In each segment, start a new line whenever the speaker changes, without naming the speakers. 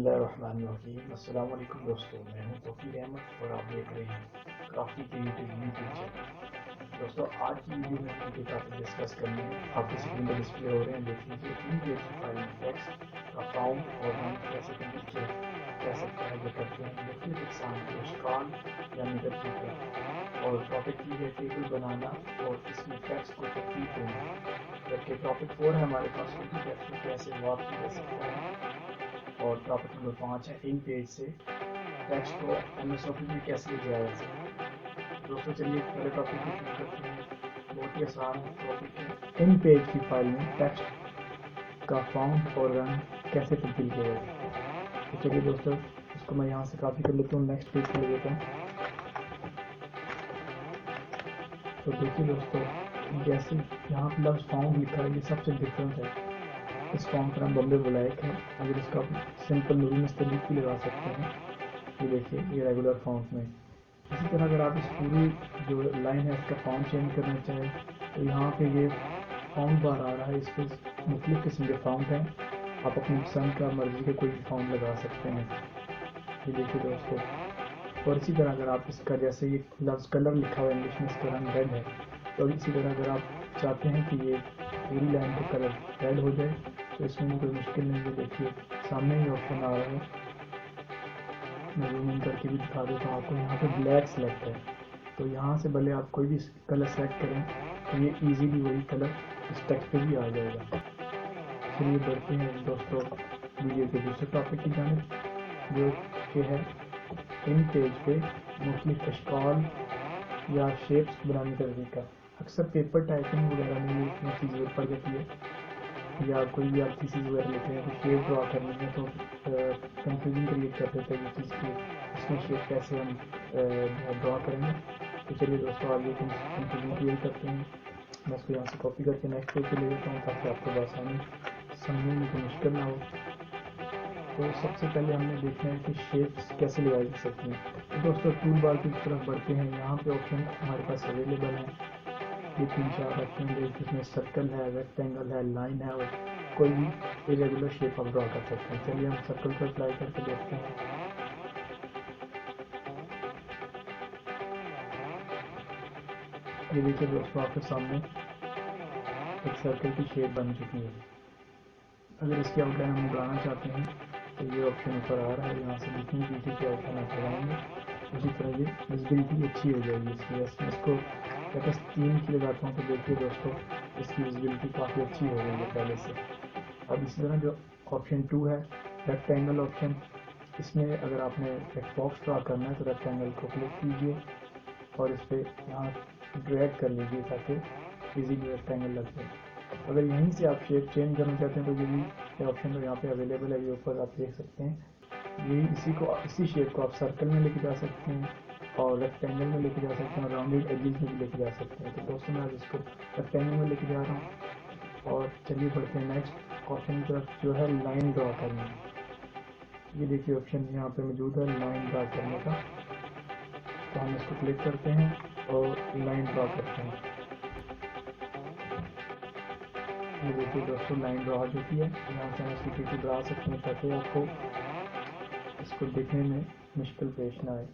बिस्मिल्लाहिर्रहमानिर्रहीम। अस्सलाम वालेकुम दोस्तों, मैं हूं तौफीक अहमद और आप देख रहे हैं क्राफ्टी के यूट्यूब चैनल। दोस्तों, आज की वीडियो में हम जो टॉपिक डिस्कस करने हैं आपकी स्क्रीन पर डिस्प्ले हो रहे हैं, देख लीजिए। InPage की फाइल में टेक्स्ट का फाउंड और रंग कैसे तब्दील किया जा सकता है, ये करते हैं मुख्तलिफ इकसाम के अशकाल यानी तरतीब का। और टॉपिक 3 है टेबल बनाना और इसमें टेक्स्ट को तरतीब देना। जबकि टॉपिक 4 है हमारे पास उर्दू टेक्स्ट को कैसे वॉक किया जा सकता है। और टॉपिक नंबर 5 है InPage से टेक्स्ट को MS ऑफिस में कैसे ले जाया जा सकता है। दोस्तों, चलिए पहले टॉपिक को शुरू करते हैं। बहुत ही आसान टॉपिक है। InPage की फाइल में टेक्स्ट का फॉन्ट और रंग कैसे तब्दील किया जा सकता है। तो चलिए दोस्तों, इसको मैं यहाँ से कॉपी कर लेता हूँ, नेक्स्ट पेज पे ले लेता हूँ। तो देखिए दोस्तों, जैसे यहाँ पे लफ्ज़ फाउंड लिखा है, ये सबसे डिफरेंट है। इस फॉन्ट का नाम बॉम्बे ब्लैक है। अगर इसका सिंपल नूरी मुस्तलिफ भी लगा सकते हैं। ये देखिए, ये रेगुलर फॉन्ट में। इसी तरह अगर आप इस पूरी जो लाइन है इसका फॉन्ट चेंज करना चाहें तो यहाँ पे ये फॉन्ट बार आ रहा है। इस पर मुख्तलिफ किस्म के फॉन्ट हैं, आप अपनी पसंद का मर्जी का कोई भी फॉन्ट लगा सकते हैं। ये देखिए दोस्तों, और इसी तरह अगर आप इसका जैसे ये लफ्ज़ कलर लिखा हुआ है इंग्लिश में, इसका रंग रेड है, तो इसी तरह अगर आप चाहते हैं कि ये पूरी लाइन का कलर रेड हो जाए तो इसमें भी कोई मुश्किल नहीं है। देखिए, सामने ही ऑप्शन आ रहा है, मैं जूम इन करके भी दिखा देता हूँ आपको। यहाँ पे ब्लैक सेलेक्ट है, तो यहाँ से भले आप कोई भी कलर सेलेक्ट करें तो ये इजीली वही कलर इस टेक्स्ट पे भी आ जाएगा। चलिए बढ़ते हैं दोस्तों वीडियो के दूसरे टॉपिक की जानिब, जो कि है InPage पे मुख्तलिफ अशकाल या शेप्स बनाने का तरीका। अक्सर पेपर टाइपिंग वगैरह में ये इतनी चीज़ ज़रूरत पड़ जाती है, या कोई भी आप थीसिस वगैरह लिख रहे हैं तो शेप ड्रा करनी है तो कंफ्यूजन क्रिएट कर देता है ये चीज़ की इसमें शेप कैसे हम ड्रा करेंगे। तो चलिए दोस्तों, आगे कंफ्यूजन क्लियर करते हैं। मैं इसको यहाँ से कॉपी करके नेक्स्ट पेज पे ले लेता हूँ ताकि आपको आसानी समझने में कोई मुश्किल ना हो। तो सबसे पहले हमने देखना है कि शेप्स कैसे लगाई जा सकती हैं। तो दोस्तों, टूल बार की तरफ बढ़ते हैं। यहाँ पे ऑप्शन हमारे पास अवेलेबल हैं, ये 3-4 ऑप्शन है जिसमें सर्कल है, रेक्टेंगल है, लाइन है और कोई भी इरेगुलर शेप आप ड्रा कर सकते हैं। चलिए हम सर्कल को अप्लाई करके देखते हैं। ये देखिए दोस्तों, आपके सामने एक सर्कल की शेप बन चुकी है। अगर इसकी आउटलाइन हम बनाना चाहते हैं तो ये ऑप्शन ऊपर आ रहा है, यहाँ से जितनी डिटेल के आउटलाइन आप लगाएंगे उसी तरह ये विजिबिलिटी अच्छी हो जाएगी इसकी। मैं इसको अगर 3 की लगाता हूँ तो देखिए दोस्तों, इसकी विजिबिलिटी काफ़ी अच्छी हो गई है पहले से। अब इसी तरह जो ऑप्शन 2 है रेक्टेंगल ऑप्शन, इसमें अगर आपने एक बॉक्स ड्रा करना है तो रेक्टेंगल को क्लिक कीजिए और इस पर यहाँ ड्रैग कर लीजिए ताकि इजीली रेक्टेंगल लग जाए। अगर यहीं से आप शेप चेंज करना चाहते हैं तो ये भी ऑप्शन तो यहाँ पे अवेलेबल है, ये ऊपर आप देख सकते हैं। यही इसी शेप को आप सर्कल में लेके जा सकते हैं और रेक्टेंगल में लेके जा सकते हैं और राउंडेड एजेस में भी लेके जा सकते हैं। तो दोस्तों, मैं आज इसको रेक्टेंगल में लेके जा रहा हूँ। और चलिए बढ़ते हैं नेक्स्ट ऑप्शन की तरफ, जो है लाइन ड्रा करना। ये देखिए ऑप्शन यहाँ पे मौजूद है लाइन ड्रा करने का, तो हम इसको क्लिक करते हैं और लाइन ड्रा करते हैं। ये देखिए दोस्तों, लाइन ड्रा हो चुकी है। यहाँ से हम इसकी पीछे बढ़ा सकते हैं ताकि आपको इसको देखने में मुश्किल पेश ना आए।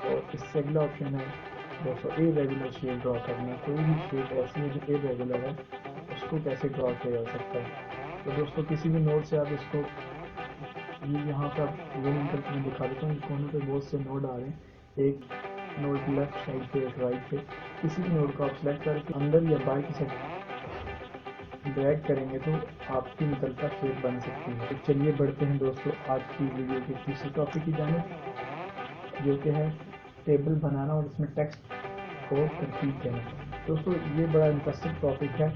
और इससे अगला ऑप्शन है दोस्तों इरेगुलर शेप ड्रा करना। कोई भी शेप ऐसी है जो इरेगुलर है उसको कैसे ड्रा किया जा सकता है। तो दोस्तों, किसी भी नोट से आप इसको, ये यहाँ पर जूम इन करके मैं दिखा देता हूँ, कोने पे बहुत से नोड आ रहे हैं, एक नोड लेफ्ट साइड पे, एक राइट पे। किसी भी नोड को आप सेलेक्ट करके अंदर या बाहर की साइड ड्रैग करेंगे तो आपकी मुतल्लिका शेप बन सकती है। तो चलिए बढ़ते हैं दोस्तों आज की वीडियो के तीसरे टॉपिक की जानिब, जो कि है टेबल बनाना और इसमें टेक्स्ट को तरतीब देना। दोस्तों, ये बड़ा इंटरेस्टिंग टॉपिक है।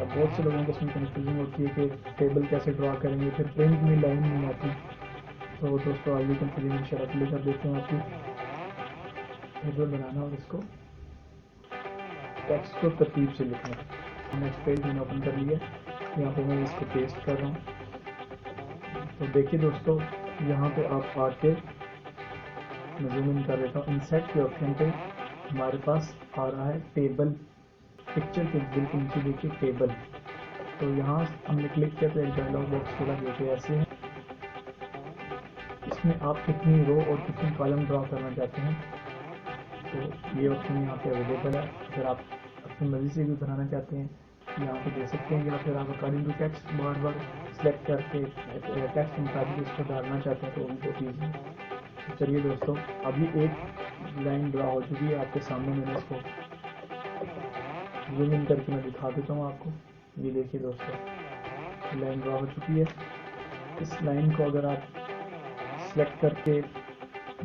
बहुत से लोगों को इसमें कंफ्यूजन होती है कि टेबल कैसे ड्रा करेंगे, फिर प्रिंट में लाइन नहीं आती। तो दोस्तों, आइए कंफ्यूजन की शर्त लेकर देते हैं आपकी। टेबल बनाना और इसको टेक्स्ट को तरतीब से लिखना। नेक्स्ट पेज मैंने ओपन कर लिया, यहाँ पे मैं इसको पेस्ट कर रहा हूँ। तो देखिए दोस्तों, यहाँ पे आप आके, मैं जूम इन कर देता हूँ, इंसर्ट के ऑप्शन पे हमारे पास आ रहा है टेबल। पिक्चर के बिल्कुल नीचे देखिए टेबल। तो यहाँ हमने क्लिक किया तो एक डायलॉग बॉक्स खुला जो कि ऐसे है। इसमें आप कितनी रो और कितनी कॉलम ड्रा करना चाहते हैं, तो ये ऑप्शन यहाँ पे अवेलेबल है। अगर आप अपनी मर्जी से भी बनाना चाहते हैं यहाँ पे दे सकते हैं, या फिर आप अकॉर्डिंग टू टेक्स्ट बार बार सिलेक्ट करके टेक्स्ट के मुताबिक इसको डालना चाहते हैं तो वो भी बहुत ईजी है। तो चलिए दोस्तों, अभी एक लाइन ड्रा हो चुकी है आपके सामने। मैंने इसको जूम इन करके मैं दिखा देता हूँ आपको। ये देखिए दोस्तों, लाइन ड्रा हो चुकी है। इस लाइन को अगर आप सिलेक्ट करके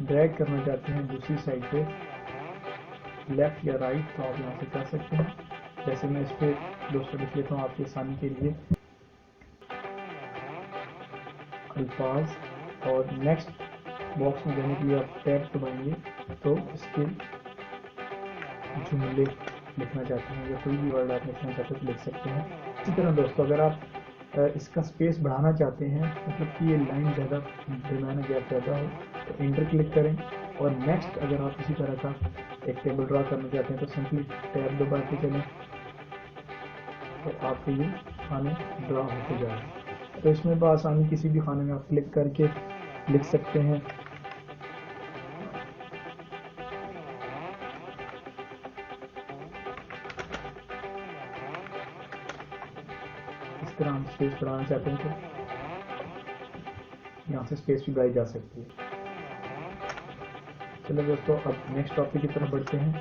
ड्रैग करना चाहते हैं दूसरी साइड पे, लेफ्ट या राइट, तो आप यहाँ से कर सकते हैं। जैसे मैं इस पर दोस्तों लिख लेता हूँ आपकी आसानी के लिए अल्फाज, और नेक्स्ट बॉक्स में जाने के लिए आप टैब दबाएंगे तो इसके जुमले लिखना चाहते हैं या कोई भी वर्ड आप लिखना चाहते हैं तो लिख सकते हैं। इसी तरह दोस्तों, अगर आप इसका स्पेस बढ़ाना चाहते हैं, मतलब कि ये लाइन ज़्यादा दरमियाना गैप ज़्यादा हो, तो इंटर क्लिक करें। और नेक्स्ट अगर आप इसी तरह का एक टेबल ड्रा करना चाहते हैं तो सिंपली टैब दबा के चलें, तो आपके ये खाने ड्रा होते जाएंगे। तो इसमें बआसानी किसी भी खाने में आप क्लिक करके लिख सकते हैं। इस तरह हम स्पेस बढ़ाना चाहते हैं तो यहाँ से स्पेस भी बढ़ाई जा सकती है। चलो दोस्तों, अब नेक्स्ट टॉपिक की तरफ बढ़ते हैं।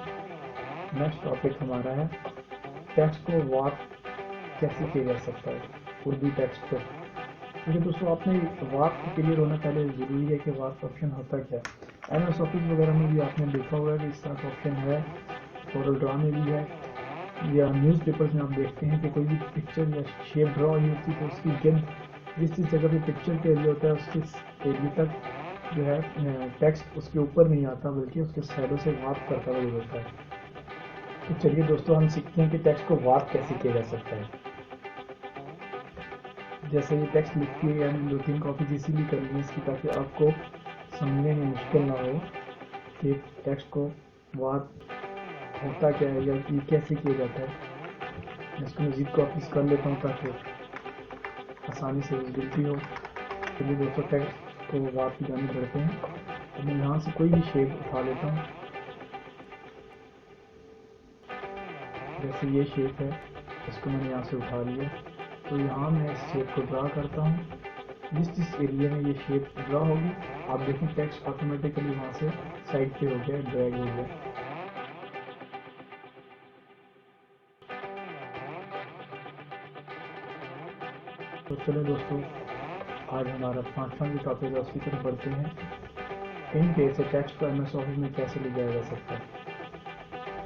नेक्स्ट टॉपिक हमारा है टेक्स्ट को वार्प कैसे किया जा सकता है, उर्दू टेक्स्ट को। क्योंकि दोस्तों, आपने वार्प के लिए होना पहले ज़रूरी है कि वार्प ऑप्शन होता क्या है। MS ऑफिस वगैरह में भी आपने देखा होगा कि इस तरह का ऑप्शन है, कोरल ड्रा में भी है, या न्यूज़पेपर्स में आप देखते हैं कि कोई भी पिक्चर या शेप ड्रा हुई होती है तो उसकी गिर्द जिस जगह पे पिक्चर का एरिया होता है उसके एरिया तक जो है टेक्स्ट उसके ऊपर नहीं आता, बल्कि उसके साइडों से वार्प करता हुआ गुजरता है। तो चलिए दोस्तों, हम सीखते हैं कि टेक्स्ट को वार्प कैसे किया जा सकता है। जैसे ये टेक्स्ट लिखती है, मैंने 2-3 कॉपीज इसीलिए कर ली है इसकी, ताकि आपको समझने में मुश्किल ना हो कि टेक्स्ट को वार्प होता क्या है या ये कैसे किया जाता है। मैं इसको मज़ीद कॉपीज कर लेता हूँ ताकि आसानी से विजिबिलिटी हो। चलिए दोस्तों, टेक्स्ट को वार्प की जाने बढ़ते हैं। अब मैं यहाँ से कोई भी शेप उठा लेता हूँ। जैसे ये शेप है, इसको मैंने यहाँ से उठा लिया, तो यहाँ मैं इस शेप को ड्रा करता हूँ। जिस एरिया में ये शेप ड्रा होगी, आप देखें टेक्स्ट ऑटोमेटिकली वहाँ से साइड पे हो गया, ड्रैग हो गया। तो चलो दोस्तों, आज हमारा 5वां जो टॉपिक है उसकी तरफ बढ़ते हैं। InPage से टेक्स्ट को MS ऑफिस में कैसे ले जाया जा सकता है।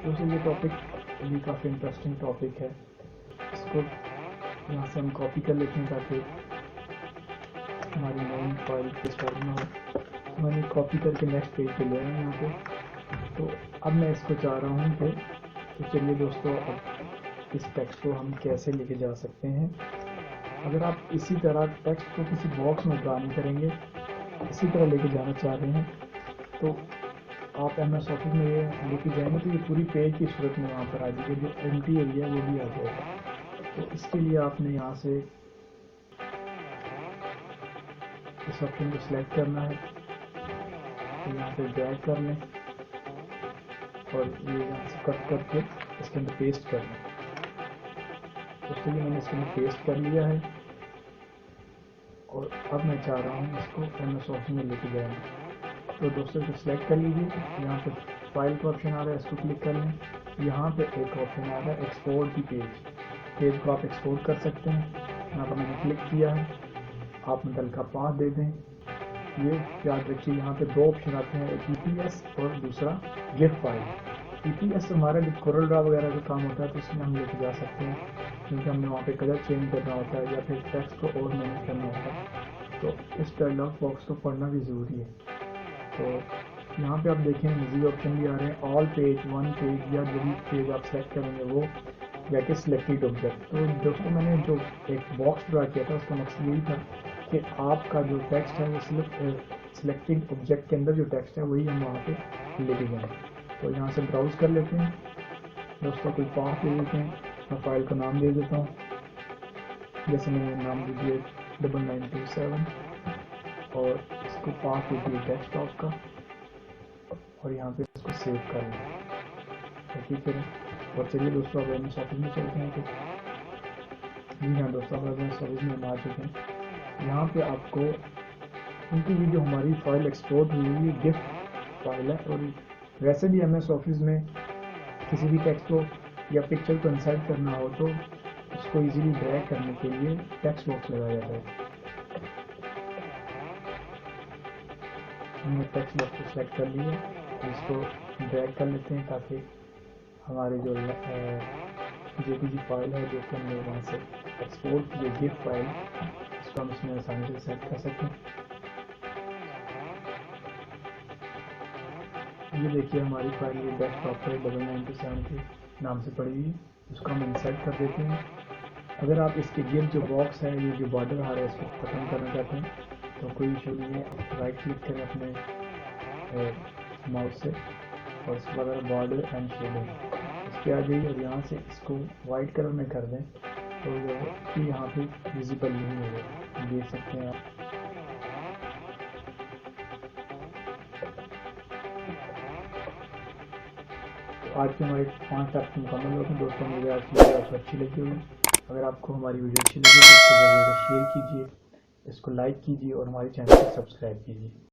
दोस्तों, ये टॉपिक भी काफ़ी इंटरेस्टिंग टॉपिक है। इसको यहाँ से हम कॉपी कर लेते हैं ताकि हमारी मेन फाइल डिस्टर्ब ना हो। मैंने कॉपी करके नेक्स्ट पेज पे ले आया यहाँ पे। तो अब मैं इसको चाह रहा हूँ कि तो चलिए दोस्तों, अब इस टेक्स्ट को हम कैसे लेके जा सकते हैं। अगर आप इसी तरह टेक्स्ट को किसी बॉक्स में ड्रा नहीं करेंगे, इसी तरह लेके जाना चाह रहे हैं, तो आप MS ऑफिस में ये लेके जाएंगे तो ये पूरी पेज की सूरत में वहाँ पर आ जाएगी, जो एम्प्टी एरिया है वो भी आ जाएगा। तो इसके लिए आपने यहाँ से इस ऑप्शन को सिलेक्ट करना है, तो यहाँ पे ड्रैग कर लें और ये यहाँ से कट करके इसके अंदर पेस्ट कर लें। उसके लिए मैंने इसके अंदर पेस्ट कर लिया है और अब मैं चाह रहा हूँ इसको MS ऑफिस में लेके जाएंगे। तो दोस्तों, इसको सिलेक्ट कर लीजिए, यहाँ पे फाइल का ऑप्शन आ रहा है, इसको क्लिक कर लें। यहाँ पे एक ऑप्शन आ रहा है एक्सपोर्ट दी पेज को आप एक्सपोर्ट कर सकते हैं। यहाँ पर मैंने क्लिक किया है, आप मॉडल का पाथ दे दें। ये याद रखिए, यहाँ पे 2 ऑप्शन आते हैं, एक EPS और दूसरा गिफ फाइल। EPS हमारा जो कोरल ड्रा वगैरह का काम होता है तो उसमें हम लेके जा सकते हैं, क्योंकि हमने वहाँ पे कलर चेंज करना होता है या फिर टेक्स्ट को और मैनेज करना होता है, तो इस डायलॉग बॉक्स को पढ़ना भी ज़रूरी है। तो यहाँ पे आप देखें मज़ीद ऑप्शन भी आ रहे हैं, ऑल पेज, 1 पेज, या जो भी पेज आप सेलेक्ट करेंगे वो या सिलेक्टेड ऑब्जेक्ट। तो दोस्तों, मैंने जो एक बॉक्स ड्रा किया था उसका मकसद यही था कि आपका जो टेक्स्ट है वो सिलेक्टेड ऑब्जेक्ट के अंदर जो टेक्स्ट है वही हम वहाँ पे लेके जाएँ। तो यहाँ से ब्राउज़ कर लेते हैं दोस्तों, कोई पाथ दे देते हैं, मैं फाइल का नाम दे देता हूँ। जैसे मैंने नाम दे दिया 9927 और इसको पाथ दे दिए डेस्कटॉप का और यहाँ पे इसको सेव कर लें। ठीक है। और चलिए दोस्तों, अब एमएस ऑफिस में चलते हैं। तो जी हाँ दोस्तों, अब एमएस ऑफिस में हम आ चुके हैं। यहाँ पे आपको क्योंकि ये जो हमारी फाइल एक्सपोर्ट हुई है ये गिफ्ट फाइल है, और वैसे भी एमएस ऑफिस में किसी भी टेक्स्ट को या पिक्चर को इंसर्ट करना हो तो उसको इजीली ड्रैग करने के लिए टेक्स्ट बॉक्स लगाया जाता है। हमने टेक्स्ट बॉक्स को सेलेक्ट कर लिया, इसको ड्रैग कर लेते हैं ताकि हमारे जो जेपीजी फाइल है जो कि हमने वहाँ से एक्सपोर्ट की गिफ्ट फाइल, इसको हम इसमें आसानी से सेट कर सकें। ये देखिए हमारी फाइल ये डेस्कटॉप पर 9927 के नाम से पड़ी हुई, उसको हम इंसर्ट कर देते हैं। अगर आप इसके गिर जो बॉक्स है, ये जो बॉर्डर आ रहा है, इसको ख़त्म करना चाहते हैं तो कोई इशू नहीं है। राइट क्लिक करें अपने माउस से और इसके बाद बॉर्डर एंड शेडिंग इस पर आ जाइए और यहाँ से इसको वाइट कलर में कर दें तो ये यहाँ पे विजिबल नहीं होगा, देख सकते हैं आप। आज के हमारे 5 टास्क मुकम्मल हो गए दोस्तों। मुझे आज की वीडियो आपको अच्छी लगी होगी। अगर आपको हमारी वीडियो अच्छी लगी तो इसको ज़रूर शेयर कीजिए, इसको लाइक कीजिए और हमारे चैनल को सब्सक्राइब कीजिए।